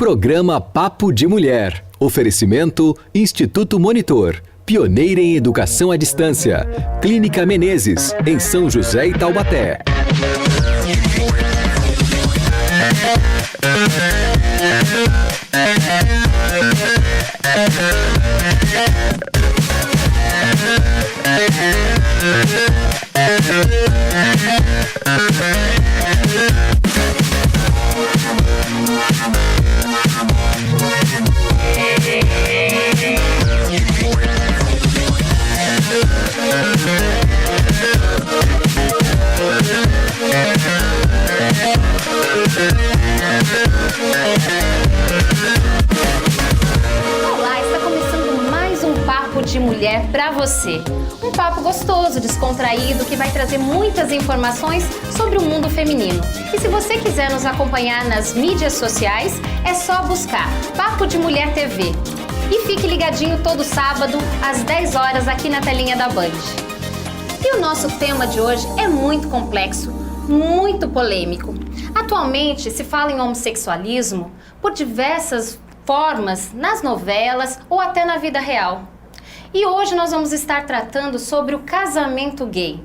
Programa Papo de Mulher. Oferecimento Instituto Monitor. Pioneira em Educação à Distância. Clínica Menezes, em São José e Taubaté. Olá, está começando mais um Papo de Mulher para você. Um papo gostoso, descontraído, que vai trazer muitas informações sobre o mundo feminino. E se você quiser nos acompanhar nas mídias sociais, é só buscar Papo de Mulher TV. E fique ligadinho todo sábado, às 10 horas, aqui na telinha da Band. E o nosso tema de hoje é muito complexo, muito polêmico. Atualmente se fala em homossexualismo por diversas formas nas novelas ou até na vida real. E hoje nós vamos estar tratando sobre o casamento gay.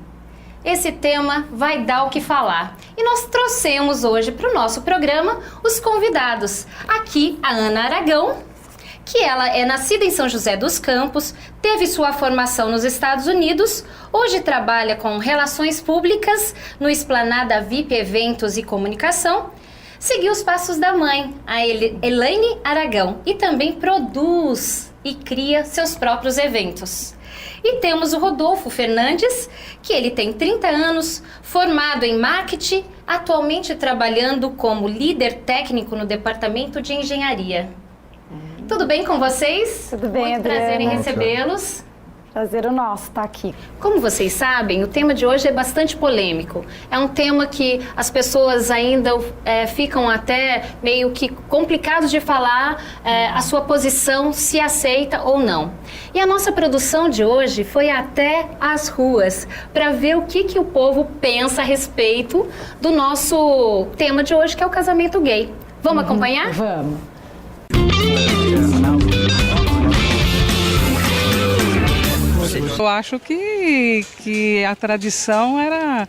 Esse tema vai dar o que falar. E nós trouxemos hoje para o nosso programa os convidados. Aqui a Ana Aragão, que ela é nascida em São José dos Campos, teve sua formação nos Estados Unidos, hoje trabalha com relações públicas no Esplanada VIP Eventos e Comunicação, seguiu os passos da mãe, a Elaine Aragão, e também produz e cria seus próprios eventos. E temos o Rodolfo Fernandes, que ele tem 30 anos, formado em marketing, atualmente trabalhando como líder técnico no departamento de engenharia. Tudo bem com vocês? Tudo bem, Muito Adriana. prazer em recebê-los. Prazer o nosso estar aqui. Como vocês sabem, o tema de hoje é bastante polêmico. É um tema que as pessoas ainda ficam até meio que complicados de falar a sua posição, se aceita ou não. E a nossa produção de hoje foi até as ruas para ver o que o povo pensa a respeito do nosso tema de hoje, que é o casamento gay. Vamos acompanhar? Vamos. Eu acho que a tradição era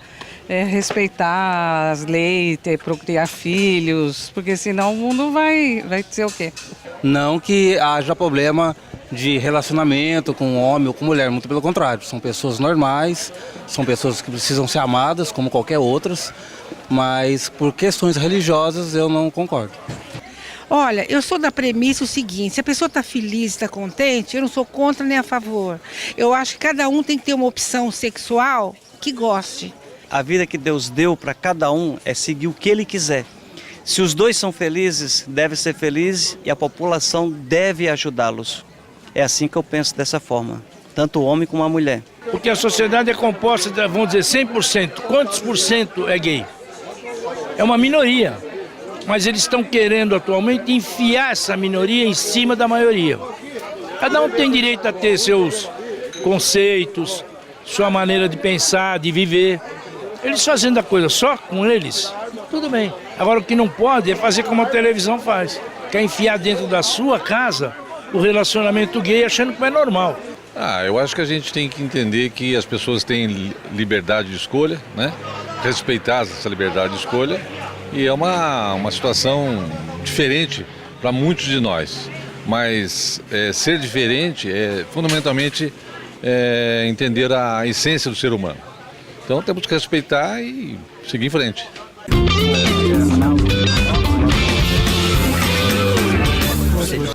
respeitar as leis, procriar filhos, porque senão o mundo vai ser o quê? Não que haja problema de relacionamento com homem ou com mulher, muito pelo contrário. São pessoas normais, são pessoas que precisam ser amadas como qualquer outras, mas por questões religiosas eu não concordo. Olha, eu sou da premissa o seguinte: se a pessoa está feliz, está contente, eu não sou contra nem a favor. Eu acho que cada um tem que ter uma opção sexual que goste. A vida que Deus deu para cada um é seguir o que Ele quiser. Se os dois são felizes, deve ser feliz e a população deve ajudá-los. É assim que eu penso dessa forma, tanto o homem como a mulher. Porque a sociedade é composta de, vamos dizer, 100%. Quantos por cento é gay? É uma minoria. Mas eles estão querendo atualmente enfiar essa minoria em cima da maioria. Cada um tem direito a ter seus conceitos, sua maneira de pensar, de viver. Eles fazendo a coisa só com eles, tudo bem. Agora o que não pode é fazer como a televisão faz. Quer enfiar dentro da sua casa o relacionamento gay achando que é normal. Eu acho que a gente tem que entender que as pessoas têm liberdade de escolha, né? Respeitar essa liberdade de escolha. E é uma situação diferente para muitos de nós, mas ser diferente é fundamentalmente entender a essência do ser humano. Então temos que respeitar e seguir em frente.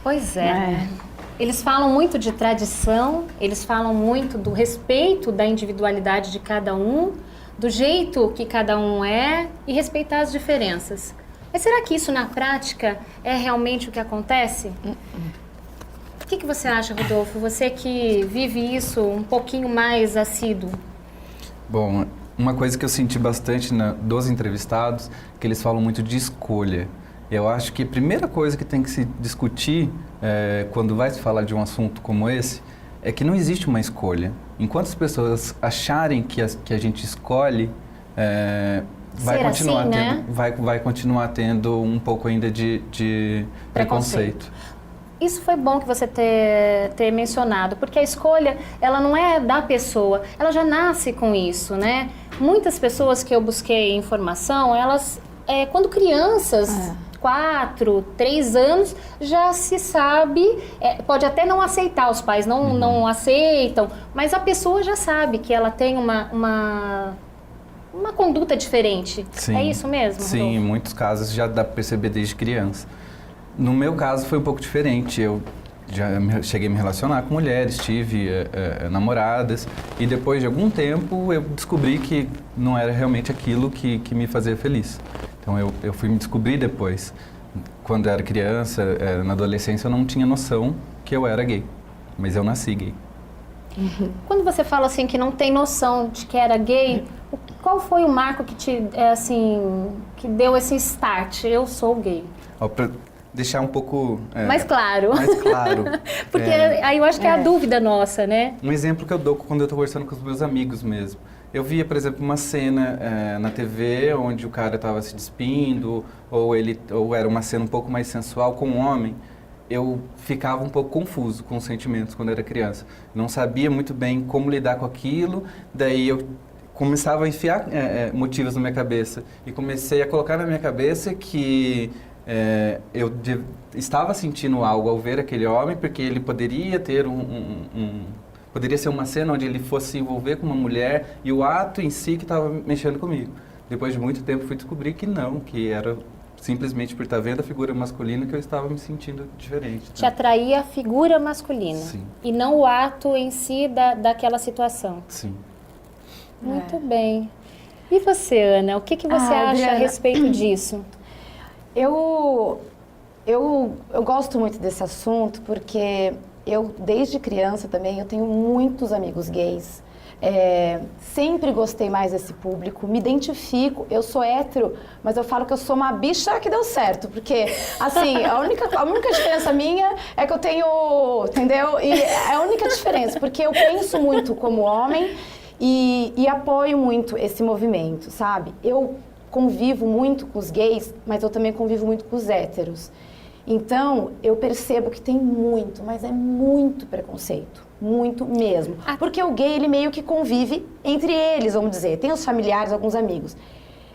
Pois é. Eles falam muito de tradição, eles falam muito do respeito da individualidade de cada um, do jeito que cada um é e respeitar as diferenças. Mas será que isso na prática é realmente o que acontece? O que você acha, Rodolfo? Você que vive isso um pouquinho mais assíduo. Bom, uma coisa que eu senti bastante dos entrevistados, que eles falam muito de escolha. Eu acho que a primeira coisa que tem que se discutir quando vai se falar de um assunto como esse é que não existe uma escolha. Enquanto as pessoas acharem que a gente escolhe, vai ser continuar assim, tendo, né? vai continuar tendo um pouco ainda de preconceito. Isso foi bom que você ter mencionado, porque a escolha, ela não é da pessoa, ela já nasce com isso, né? Muitas pessoas que eu busquei informação, elas, quando crianças, 4, 3 anos, já se sabe, pode até não aceitar, os pais não aceitam, mas a pessoa já sabe que ela tem uma conduta diferente. Sim. É isso mesmo, Sim, Rodolfo? em muitos casos já dá para perceber desde criança. No meu caso foi um pouco diferente. Eu já cheguei a me relacionar com mulheres, tive namoradas e depois de algum tempo eu descobri que não era realmente aquilo que me fazia feliz. Então eu fui me descobrir depois. Quando eu era criança, na adolescência, eu não tinha noção que eu era gay, mas eu nasci gay. Quando você fala assim que não tem noção de que era gay, qual foi o marco que que deu esse start? Eu sou gay. Para deixar um pouco Mais claro. mais claro. Porque aí eu acho que é a dúvida nossa, né? Um exemplo que eu dou quando eu estou conversando com os meus amigos mesmo. Eu via, por exemplo, uma cena na TV onde o cara estava se despindo, ou era uma cena um pouco mais sensual com um homem. Eu ficava um pouco confuso com os sentimentos quando era criança. Não sabia muito bem como lidar com aquilo, daí eu começava a enfiar motivos na minha cabeça. E comecei a colocar na minha cabeça que eu estava sentindo algo ao ver aquele homem, porque ele poderia ter poderia ser uma cena onde ele fosse se envolver com uma mulher e o ato em si que estava mexendo comigo. Depois de muito tempo fui descobrir que não, que era simplesmente por estar vendo a figura masculina que eu estava me sentindo diferente. Te atraía a figura masculina. Sim. E não o ato em si daquela situação. Sim. Muito bem. E você, Ana, o que você acha a Adriana, respeito disso? Eu gosto muito desse assunto porque eu, desde criança também, eu tenho muitos amigos gays. Sempre gostei mais desse público, me identifico, eu sou hétero, mas eu falo que eu sou uma bicha que deu certo, porque, assim, a única diferença minha é que eu tenho, entendeu? E é a única diferença, porque eu penso muito como homem e apoio muito esse movimento, sabe? Eu convivo muito com os gays, mas eu também convivo muito com os héteros. Então, eu percebo que tem muito, mas é muito preconceito. Muito mesmo. Porque o gay, ele meio que convive entre eles, vamos dizer. Tem os familiares, alguns amigos.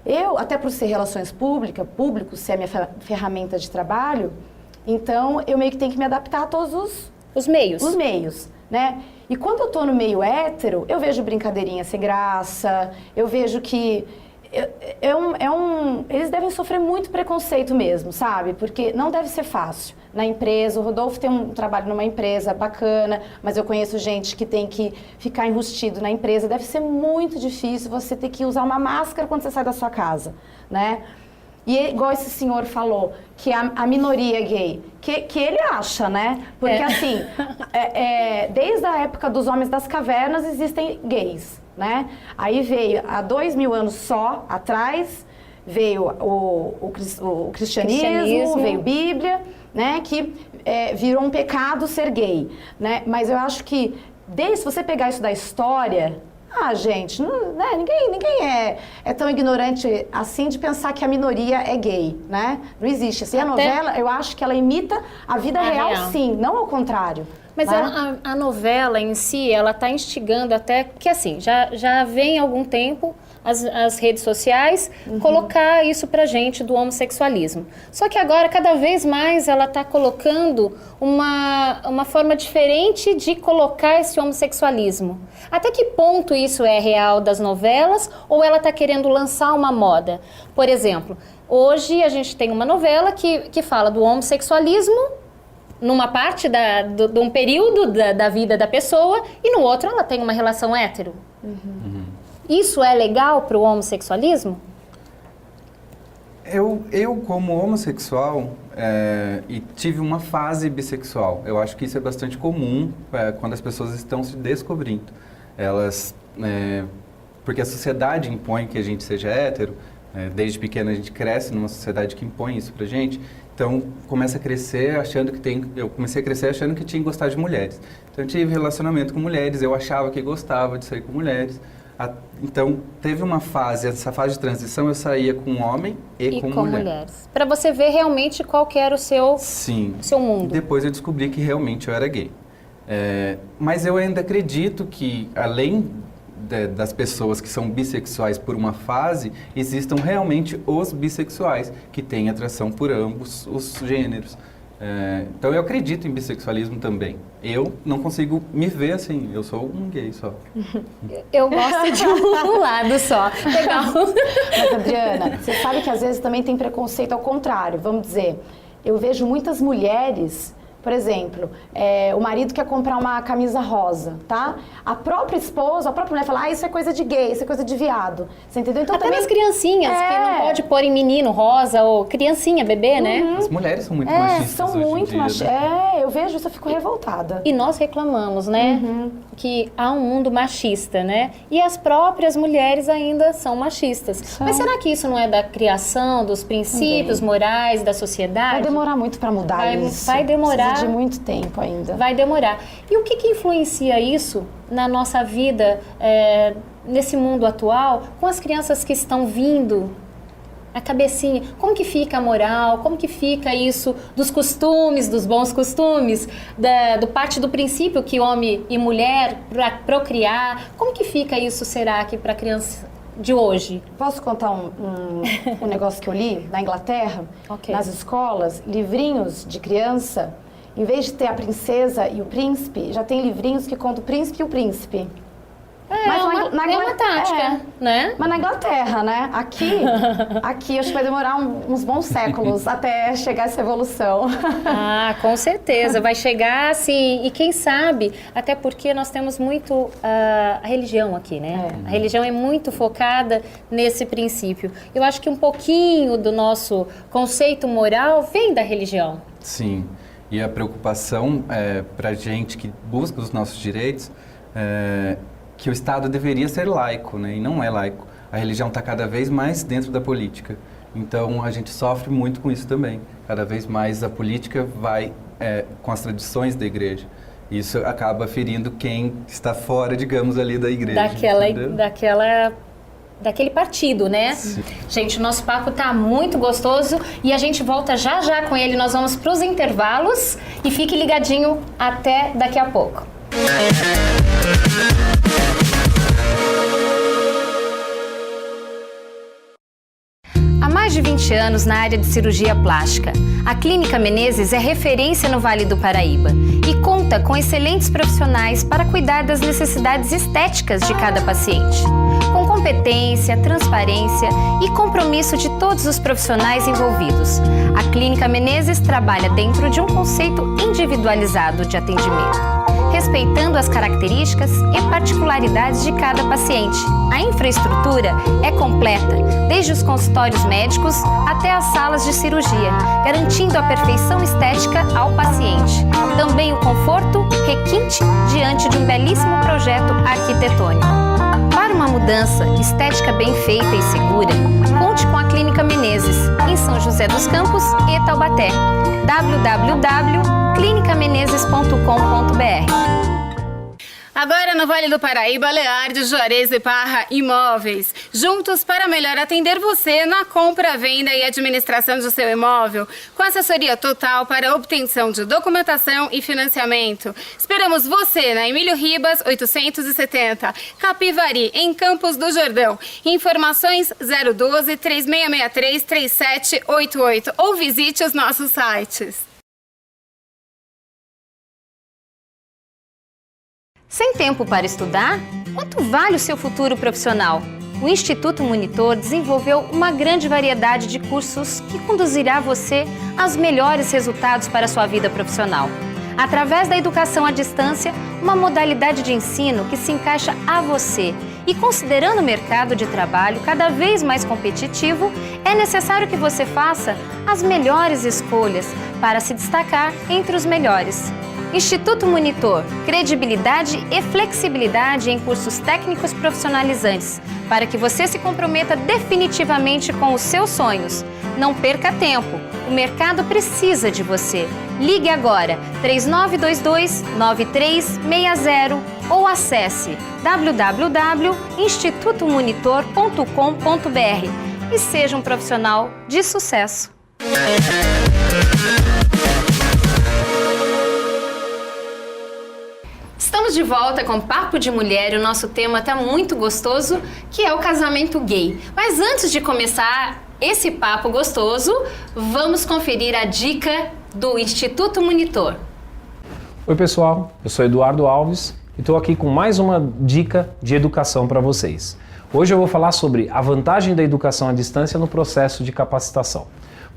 Eu, até por ser relações público, ser a minha ferramenta de trabalho, então eu meio que tenho que me adaptar a todos os meios. Os meios, né? E quando eu tô no meio hétero, eu vejo brincadeirinha sem graça, eu vejo que eles devem sofrer muito preconceito mesmo, sabe? Porque não deve ser fácil. Na empresa, o Rodolfo tem um trabalho numa empresa bacana, mas eu conheço gente que tem que ficar enrustido na empresa. Deve ser muito difícil você ter que usar uma máscara quando você sai da sua casa, né? E igual esse senhor falou, que a minoria gay, que ele acha, né? Porque assim, desde a época dos homens das cavernas existem gays, né? Aí veio, há 2000 anos só atrás, veio o cristianismo, veio Bíblia, né? Que virou um pecado ser gay, né? Mas eu acho que, se você pegar isso da história... gente, né, ninguém é tão ignorante assim de pensar que a minoria é gay, né? Não existe. Assim, a novela, eu acho que ela imita a vida real, sim, não ao contrário. Mas né? a novela em si, ela está instigando até, que assim, já vem há algum tempo as redes sociais colocar isso pra gente do homossexualismo. Só que agora, cada vez mais, ela está colocando uma forma diferente de colocar esse homossexualismo. Até que ponto isso é real das novelas ou ela está querendo lançar uma moda? Por exemplo, hoje a gente tem uma novela que fala do homossexualismo numa parte de um período da vida da pessoa e no outro ela tem uma relação hétero. Isso é legal para o homossexualismo? Eu como homossexual, e tive uma fase bissexual. Eu acho que isso é bastante comum quando as pessoas estão se descobrindo. Elas, porque a sociedade impõe que a gente seja hétero, desde pequeno a gente cresce numa sociedade que impõe isso pra gente. Então, começa a crescer achando que eu comecei a crescer achando que tinha que gostar de mulheres. Então, eu tive relacionamento com mulheres, eu achava que gostava de sair com mulheres. Então, teve uma fase, essa fase de transição, eu saía com homem e com mulher. mulheres. Para você ver realmente qual que era o seu, Sim. seu mundo. Depois eu descobri que realmente eu era gay. Mas eu ainda acredito que, além das pessoas que são bissexuais por uma fase, existam realmente os bissexuais, que têm atração por ambos os gêneros. Então eu acredito em bissexualismo também. Eu não consigo me ver assim, eu sou um gay só. Eu gosto de um lado só. Legal. Mas, Adriana, você sabe que às vezes também tem preconceito ao contrário. Vamos dizer, eu vejo muitas mulheres, por exemplo, o marido quer comprar uma camisa rosa, tá? A própria esposa, a própria mulher fala, isso é coisa de gay, isso é coisa de viado. Você entendeu? Então, Até também... nas criancinhas, que não pode pôr em menino rosa ou criancinha, bebê, né? As mulheres são muito machistas são hoje em muito dia, machistas. né? Eu vejo isso, eu fico revoltada. E nós reclamamos, né? Que há um mundo machista, né? E as próprias mulheres ainda são machistas. Mas será que isso não é da criação, dos princípios morais da sociedade? Vai demorar muito para mudar isso. Vai demorar. Precisa de muito tempo ainda. Vai demorar. E o que influencia isso na nossa vida, nesse mundo atual, com as crianças que estão vindo? A cabecinha, como que fica a moral, como que fica isso dos costumes, dos bons costumes, do parte do princípio que homem e mulher para procriar, como que fica isso, será que para a criança de hoje? Posso contar um negócio que eu li na Inglaterra? Ok. Nas escolas, livrinhos de criança, em vez de ter a princesa e o príncipe, já tem livrinhos que contam o príncipe e o príncipe. Mas é uma tática, né? Mas na Inglaterra, né? Aqui acho que vai demorar uns bons séculos até chegar essa evolução. Ah, com certeza. Vai chegar, assim, e quem sabe, até porque nós temos muito a religião aqui, né? A religião é muito focada nesse princípio. Eu acho que um pouquinho do nosso conceito moral vem da religião. Sim. E a preocupação para a gente que busca os nossos direitos que o Estado deveria ser laico, né? E não é laico. A religião está cada vez mais dentro da política. Então, a gente sofre muito com isso também. Cada vez mais a política vai com as tradições da igreja. Isso acaba ferindo quem está fora, digamos, ali da igreja. Daquele partido, né? Sim. Gente, o nosso papo tá muito gostoso e a gente volta já já com ele. Nós vamos para os intervalos e fique ligadinho até daqui a pouco. Há mais de 20 anos na área de cirurgia plástica, a Clínica Menezes é referência no Vale do Paraíba e conta com excelentes profissionais para cuidar das necessidades estéticas de cada paciente. Com competência, transparência e compromisso de todos os profissionais envolvidos, a Clínica Menezes trabalha dentro de um conceito individualizado de atendimento, respeitando as características e particularidades de cada paciente. A infraestrutura é completa, desde os consultórios médicos até as salas de cirurgia, garantindo a perfeição estética ao paciente. Também o conforto requinte diante de um belíssimo projeto arquitetônico. Para uma mudança estética bem feita e segura, conte com a Clínica Menezes, em São José dos Campos e Taubaté. www.clinicamenezes.com.br. Agora no Vale do Paraíba, Learde, Juarez e Parra Imóveis. Juntos para melhor atender você na compra, venda e administração do seu imóvel, com assessoria total para obtenção de documentação e financiamento. Esperamos você na Emílio Ribas, 870, Capivari, em Campos do Jordão. Informações 012-3663-3788 ou visite os nossos sites. Sem tempo para estudar? Quanto vale o seu futuro profissional? O Instituto Monitor desenvolveu uma grande variedade de cursos que conduzirá você aos melhores resultados para a sua vida profissional. Através da educação à distância, uma modalidade de ensino que se encaixa a você. E considerando o mercado de trabalho cada vez mais competitivo, é necessário que você faça as melhores escolhas para se destacar entre os melhores. Instituto Monitor, credibilidade e flexibilidade em cursos técnicos profissionalizantes, para que você se comprometa definitivamente com os seus sonhos. Não perca tempo, o mercado precisa de você. Ligue agora 3922-9360 ou acesse www.institutomonitor.com.br e seja um profissional de sucesso. Estamos de volta com Papo de Mulher e o nosso tema está muito gostoso, que é o casamento gay. Mas antes de começar esse papo gostoso, vamos conferir a dica do Instituto Monitor. Oi pessoal, eu sou Eduardo Alves e estou aqui com mais uma dica de educação para vocês. Hoje eu vou falar sobre a vantagem da educação à distância no processo de capacitação.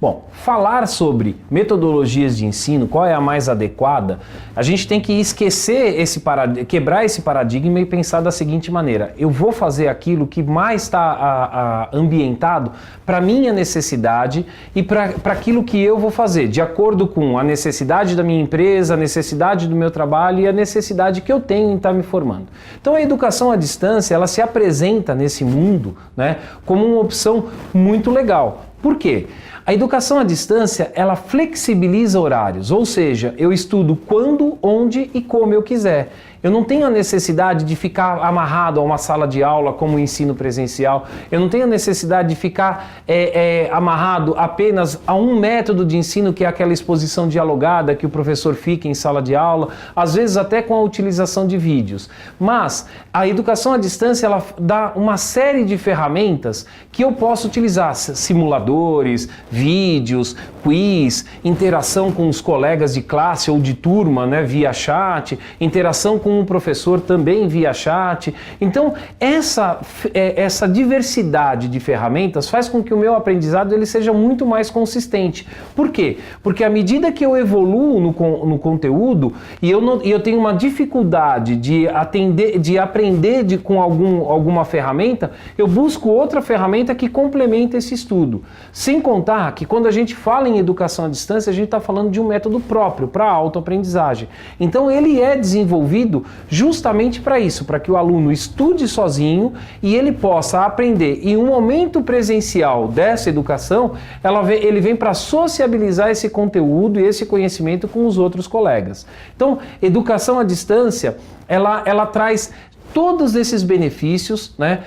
Bom, falar sobre metodologias de ensino, qual é a mais adequada, a gente tem que esquecer quebrar esse paradigma e pensar da seguinte maneira: eu vou fazer aquilo que mais está ambientado para minha necessidade e para aquilo que eu vou fazer, de acordo com a necessidade da minha empresa, a necessidade do meu trabalho e a necessidade que eu tenho em estar me formando. Então a educação à distância, ela se apresenta nesse mundo, né, como uma opção muito legal. Por quê? A educação à distância, ela flexibiliza horários, ou seja, eu estudo quando, onde e como eu quiser. Eu não tenho a necessidade de ficar amarrado a uma sala de aula como o ensino presencial. Eu não tenho a necessidade de ficar amarrado apenas a um método de ensino, que é aquela exposição dialogada que o professor fica em sala de aula, às vezes até com a utilização de vídeos. Mas a educação à distância, ela dá uma série de ferramentas que eu posso utilizar: simuladores, vídeos, quiz, interação com os colegas de classe ou de turma, né, via chat, interação com o professor também via chat. Então, essa diversidade de ferramentas faz com que o meu aprendizado ele seja muito mais consistente. Por quê? Porque à medida que eu evoluo no conteúdo e eu tenho uma dificuldade de aprender com alguma ferramenta, eu busco outra ferramenta que complementa esse estudo. Sem contar que quando a gente fala em educação à distância, a gente está falando de um método próprio para a autoaprendizagem. Então, ele é desenvolvido justamente para isso, para que o aluno estude sozinho e ele possa aprender. E um momento presencial dessa educação, ele vem para sociabilizar esse conteúdo e esse conhecimento com os outros colegas. Então, educação à distância, ela traz todos esses benefícios, né,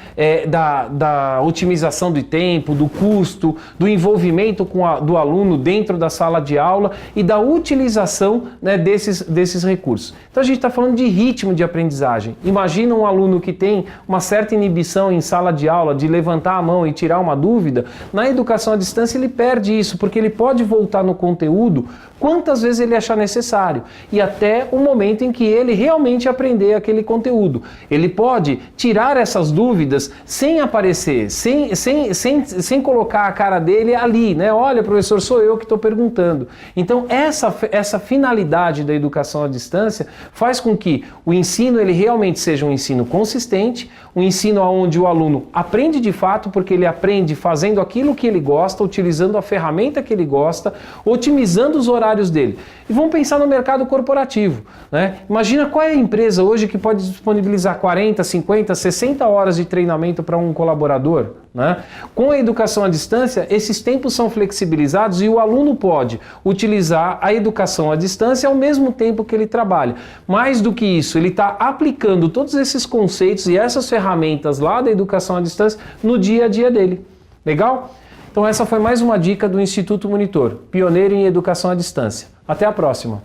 da otimização do tempo, do custo, do envolvimento do aluno dentro da sala de aula e da utilização, né, desses recursos. Então a gente está falando de ritmo de aprendizagem. Imagina um aluno que tem uma certa inibição em sala de aula de levantar a mão e tirar uma dúvida. Na educação à distância ele perde isso, porque ele pode voltar no conteúdo quantas vezes ele achar necessário e até o momento em que ele realmente aprender aquele conteúdo. Ele pode tirar essas dúvidas sem aparecer, sem colocar a cara dele ali, né? Olha, professor, sou eu que estou perguntando. Então, essa finalidade da educação à distância faz com que o ensino ele realmente seja um ensino consistente, um ensino onde o aluno aprende de fato, porque ele aprende fazendo aquilo que ele gosta, utilizando a ferramenta que ele gosta, otimizando os horários dele. E vamos pensar no mercado corporativo, né? Imagina qual é a empresa hoje que pode disponibilizar 40, 50, 60 horas de treinamento para um colaborador, né? Com a educação à distância, esses tempos são flexibilizados e o aluno pode utilizar a educação à distância ao mesmo tempo que ele trabalha. Mais do que isso, ele está aplicando todos esses conceitos e essas ferramentas lá da educação à distância no dia a dia dele. Legal? Então essa foi mais uma dica do Instituto Monitor, pioneiro em educação à distância. Até a próxima!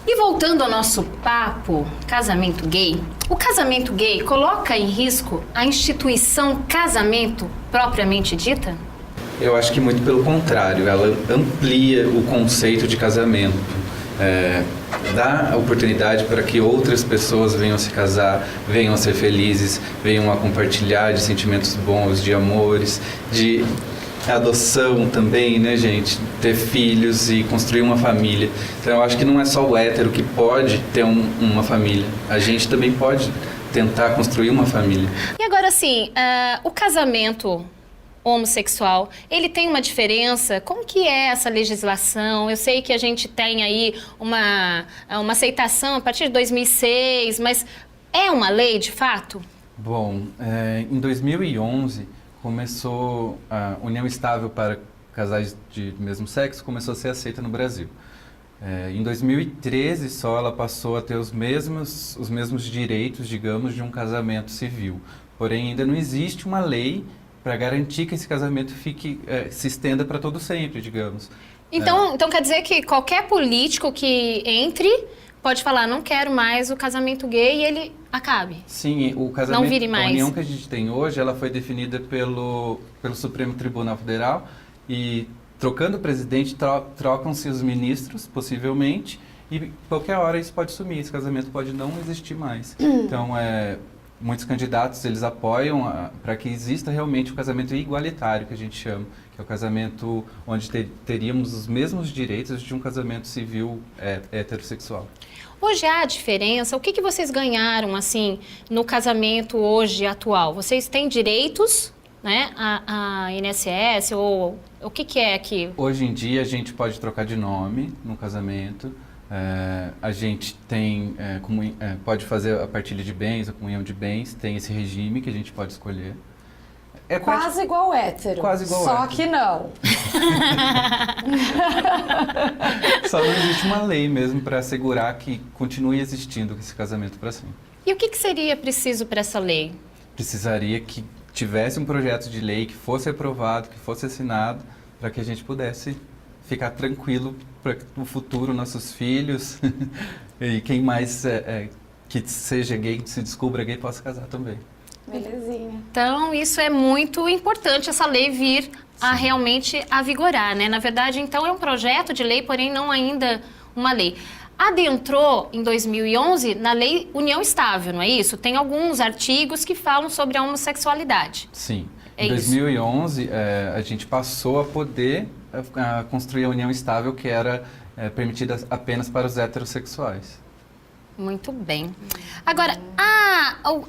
E voltando ao nosso papo, casamento gay, o casamento gay coloca em risco a instituição casamento propriamente dita? Eu acho que muito pelo contrário, ela amplia o conceito de casamento. Dá a oportunidade para que outras pessoas venham se casar, venham a ser felizes, venham a compartilhar de sentimentos bons, de amores, de adoção também, né, gente? Ter filhos e construir uma família. Então eu acho que não é só o hétero que pode ter uma família. A gente também pode tentar construir uma família. E agora sim, o casamento homossexual, ele tem uma diferença? Como que é essa legislação? Eu sei que a gente tem aí uma aceitação a partir de 2006, mas é uma lei de fato? Bom, em 2011 começou a União Estável para casais de mesmo sexo começou a ser aceita no Brasil. Em 2013 só ela passou a ter os mesmos direitos, digamos, de um casamento civil. Porém, ainda não existe uma lei para garantir que esse casamento se estenda para todo sempre, digamos. Então quer dizer que qualquer político que entre pode falar, não quero mais o casamento gay e ele acabe. Sim, o casamento, não vire mais. A união que a gente tem hoje, ela foi definida pelo Supremo Tribunal Federal e trocando o presidente, trocam-se os ministros, possivelmente, e qualquer hora isso pode sumir, esse casamento pode não existir mais. Então, muitos candidatos, eles apoiam para que exista realmente o casamento igualitário, que a gente chama, que é o casamento onde teríamos os mesmos direitos de um casamento civil heterossexual. Hoje há diferença? O que vocês ganharam, assim, no casamento hoje atual? Vocês têm direitos, né, a INSS ou o que é aqui? Hoje em dia a gente pode trocar de nome no casamento, a gente tem, pode fazer a partilha de bens, a comunhão de bens, tem esse regime que a gente pode escolher. Quase igual hétero. Quase igual Só hétero. que não. Só não existe uma lei mesmo para assegurar que continue existindo esse casamento para sempre. E o que seria preciso para essa lei? Precisaria que tivesse um projeto de lei que fosse aprovado, que fosse assinado, para que a gente pudesse ficar tranquilo para o futuro, nossos filhos e quem mais que seja gay, que se descubra gay, possa casar também. Belezinha. Então, isso é muito importante, essa lei vir a realmente a vigorar, né? Na verdade, então, é um projeto de lei, porém não ainda uma lei. Adentrou, em 2011, na Lei União Estável, não é isso? Tem alguns artigos que falam sobre a homossexualidade. Sim. Em 2011, a gente passou a poder construir a união estável que era permitida apenas para os heterossexuais. Muito bem. Agora,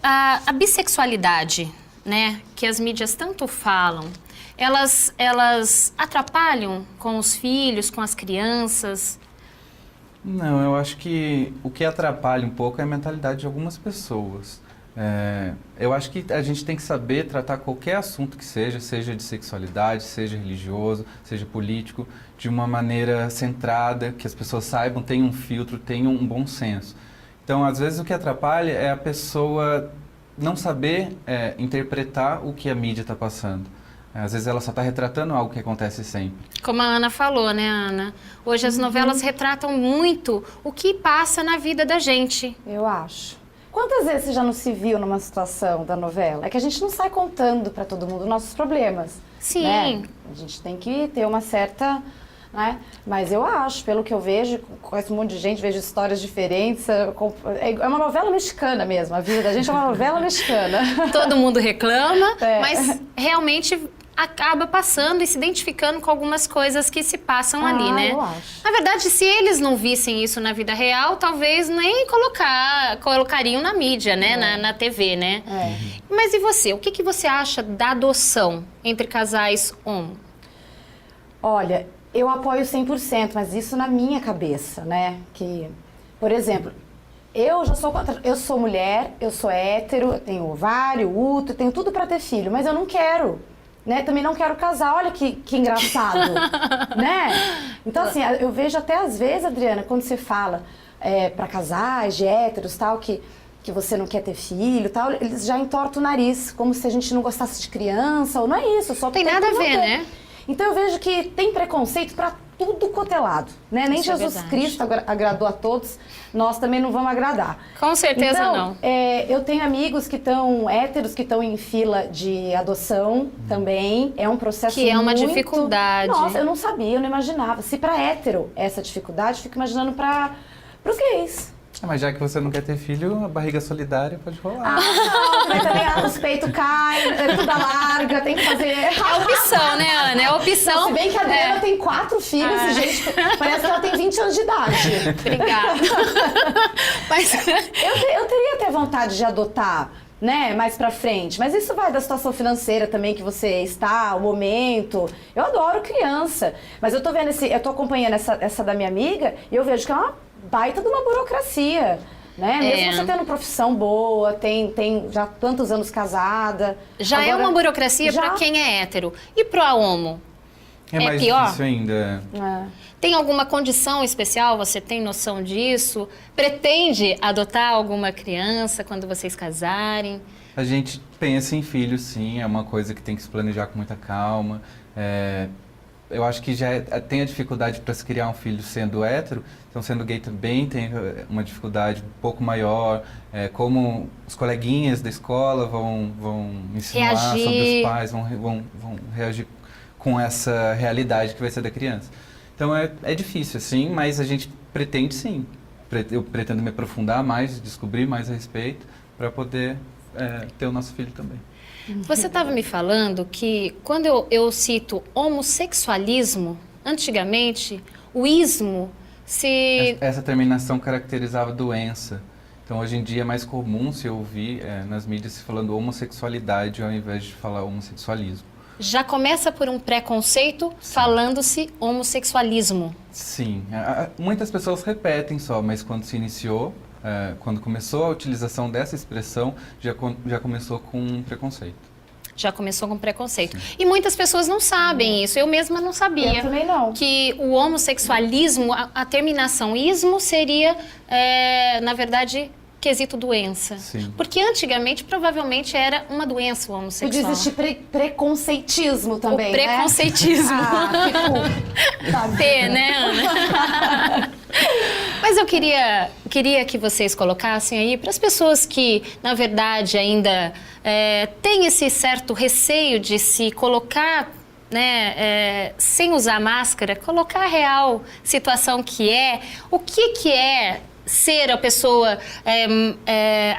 a bissexualidade, né, que as mídias tanto falam, elas atrapalham com os filhos, com as crianças? Não, eu acho que o que atrapalha um pouco é a mentalidade de algumas pessoas. Eu acho que a gente tem que saber tratar qualquer assunto que seja de sexualidade, seja religioso, seja político, de uma maneira centrada, que as pessoas saibam, tenham um filtro, tenham um bom senso. Então, às vezes, o que atrapalha é a pessoa não saber interpretar o que a mídia está passando. Às vezes ela só está retratando algo que acontece sempre. Como a Ana falou, né, Ana? Hoje as novelas retratam muito o que passa na vida da gente. Eu acho. Quantas vezes você já não se viu numa situação da novela? É que a gente não sai contando para todo mundo nossos problemas. Sim. Né? A gente tem que ter uma certa... Né? Mas eu acho, pelo que eu vejo, conheço um monte de gente, vejo histórias diferentes. É uma novela mexicana mesmo. A vida da gente é uma novela mexicana. Todo mundo reclama, mas realmente acaba passando e se identificando com algumas coisas que se passam ali, né? Eu acho. Na verdade, se eles não vissem isso na vida real, talvez nem colocariam na mídia, né? Na TV, né? Mas e você? O que você acha da adoção entre casais homo? Olha, eu apoio 100%, mas isso na minha cabeça, né? Que, por exemplo, eu sou mulher, eu sou hétero, eu tenho ovário, útero, tenho tudo para ter filho, mas eu não quero. Né? Também não quero casar, olha que engraçado, né? Então, assim, eu vejo até às vezes, Adriana, quando você fala para casais de héteros, tal, que você não quer ter filho, tal, eles já entortam o nariz, como se a gente não gostasse de criança, ou não é isso, só tem nada a ver, né? Então eu vejo que tem preconceito para tudo quanto é lado, né? Nem Isso Jesus Cristo agradou a todos, nós também não vamos agradar. Com certeza então, não. Eu tenho amigos que estão héteros, que estão em fila de adoção também. É um processo que é uma dificuldade. Nossa, eu não sabia, eu não imaginava. Se para hétero essa dificuldade, fico imaginando para os gays. Mas já que você não quer ter filho, a barriga solidária pode rolar. Não, mas também os peitos caem, tudo larga, tem que fazer... É opção, né, Ana? É opção. Se bem que a Adriana tem 4 filhos e, gente, parece que ela tem 20 anos de idade. Obrigada. Mas... eu teria até vontade de adotar, né, mais pra frente. Mas isso vai da situação financeira também que você está, o momento. Eu adoro criança. Mas eu tô vendo eu tô acompanhando essa da minha amiga e eu vejo que é uma baita de uma burocracia, né? Mesmo você tendo profissão boa, tem já tantos anos casada. Já agora, é uma burocracia para quem é hétero. E pro homo? É mais pior? difícil ainda. Tem alguma condição especial? Você tem noção disso? Pretende adotar alguma criança quando vocês casarem? A gente pensa em filhos, sim, é uma coisa que tem que se planejar com muita calma. Eu acho que já tem a dificuldade para se criar um filho sendo hétero, então sendo gay também tem uma dificuldade um pouco maior. Como os coleguinhas da escola vão ensinar sobre os pais, vão reagir com essa realidade que vai ser da criança. Então é difícil, assim, mas a gente pretende sim. Eu pretendo me aprofundar mais, descobrir mais a respeito, para poder ter o nosso filho também. Você estava me falando que quando eu cito homossexualismo, antigamente, o ismo se... Essa terminação caracterizava doença. Então, hoje em dia é mais comum se ouvir nas mídias se falando homossexualidade ao invés de falar homossexualismo. Já começa por um preconceito falando-se homossexualismo. Sim. Muitas pessoas repetem só, mas quando se iniciou, quando começou a utilização dessa expressão, já começou com um preconceito. Já começou com preconceito. E muitas pessoas não sabem isso. Eu mesma não sabia. Eu também não. Que o homossexualismo, a terminação ismo seria, na verdade, quesito doença. Sim. Porque antigamente, provavelmente, era uma doença o homossexual. Podia existir preconceitismo também, o preconceitismo. Né? Que cool. P, né, Ana? Mas eu queria que vocês colocassem aí para as pessoas que, na verdade, ainda têm esse certo receio de se colocar, né, sem usar máscara, colocar a real situação que é, o que é ser a pessoa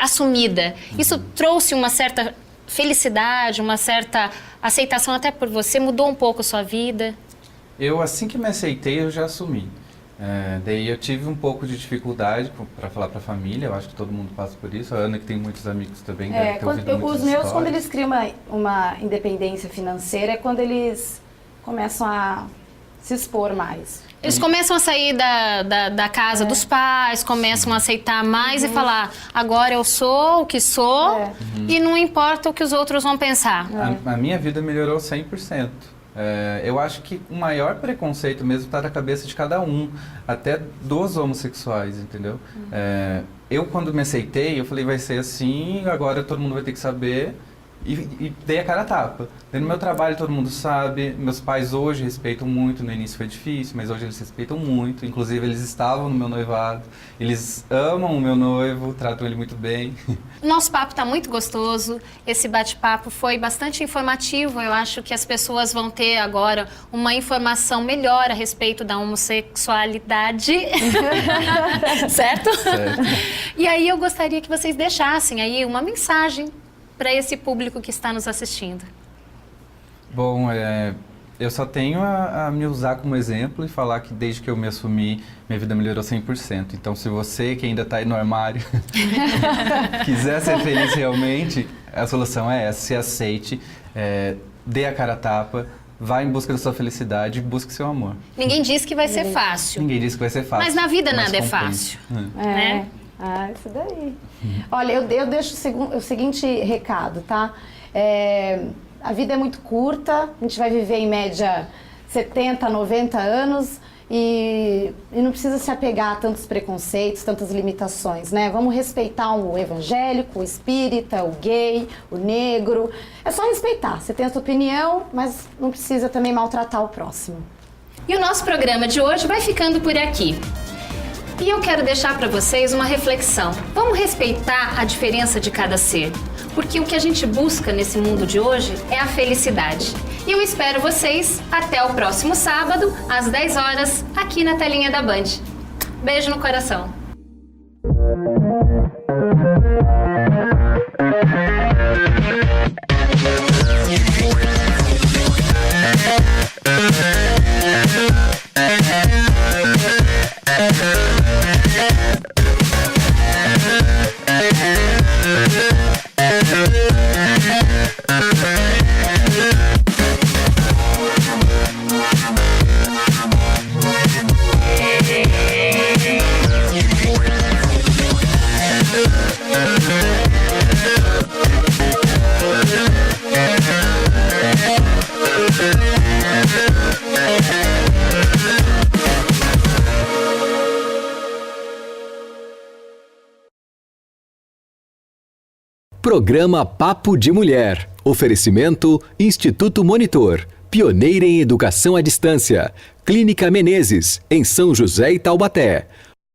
assumida. Isso trouxe uma certa felicidade, uma certa aceitação até por você? Mudou um pouco a sua vida? Eu, assim que me aceitei, eu já assumi. Daí eu tive um pouco de dificuldade para falar para a família, eu acho que todo mundo passa por isso. A Ana, que tem muitos amigos também, deve ter ouvido muitas os meus, histórias. quando eles criam uma independência financeira, é quando eles começam a se expor mais. Eles começam a sair da casa dos pais, começam a aceitar mais e falar, agora eu sou o que sou e não importa o que os outros vão pensar. A minha vida melhorou 100%. Eu acho que o maior preconceito mesmo está na cabeça de cada um, até dos homossexuais, entendeu? Eu, quando me aceitei, eu falei, vai ser assim, agora todo mundo vai ter que saber, e dei a cara a tapa. No meu trabalho todo mundo sabe, meus pais hoje respeitam muito, no início foi difícil, mas hoje eles respeitam muito, inclusive eles estavam no meu noivado, eles amam o meu noivo, tratam ele muito bem. Nosso papo está muito gostoso, esse bate-papo foi bastante informativo, eu acho que as pessoas vão ter agora uma informação melhor a respeito da homossexualidade, certo? Certo. E aí eu gostaria que vocês deixassem aí uma mensagem para esse público que está nos assistindo. Bom, eu só tenho a me usar como exemplo e falar que desde que eu me assumi, minha vida melhorou 100%. Então, se você que ainda está aí no armário quiser ser feliz realmente, a solução é essa: se aceite, dê a cara a tapa, vá em busca da sua felicidade, busque seu amor. Ninguém disse que vai ser fácil. Ninguém disse que vai ser fácil. Mas na vida mas nada é compensa. fácil, né? Isso daí. Olha, eu deixo o seguinte recado, tá? A vida é muito curta, a gente vai viver em média 70, 90 anos e não precisa se apegar a tantos preconceitos, tantas limitações, né? Vamos respeitar o evangélico, o espírita, o gay, o negro. É só respeitar. Você tem a sua opinião, mas não precisa também maltratar o próximo. E o nosso programa de hoje vai ficando por aqui. E eu quero deixar para vocês uma reflexão. Vamos respeitar a diferença de cada ser, porque o que a gente busca nesse mundo de hoje é a felicidade. E eu espero vocês até o próximo sábado, às 10 horas, aqui na telinha da Band. Beijo no coração. Programa Papo de Mulher. Oferecimento Instituto Monitor. Pioneira em educação à distância. Clínica Menezes, em São José e Taubaté.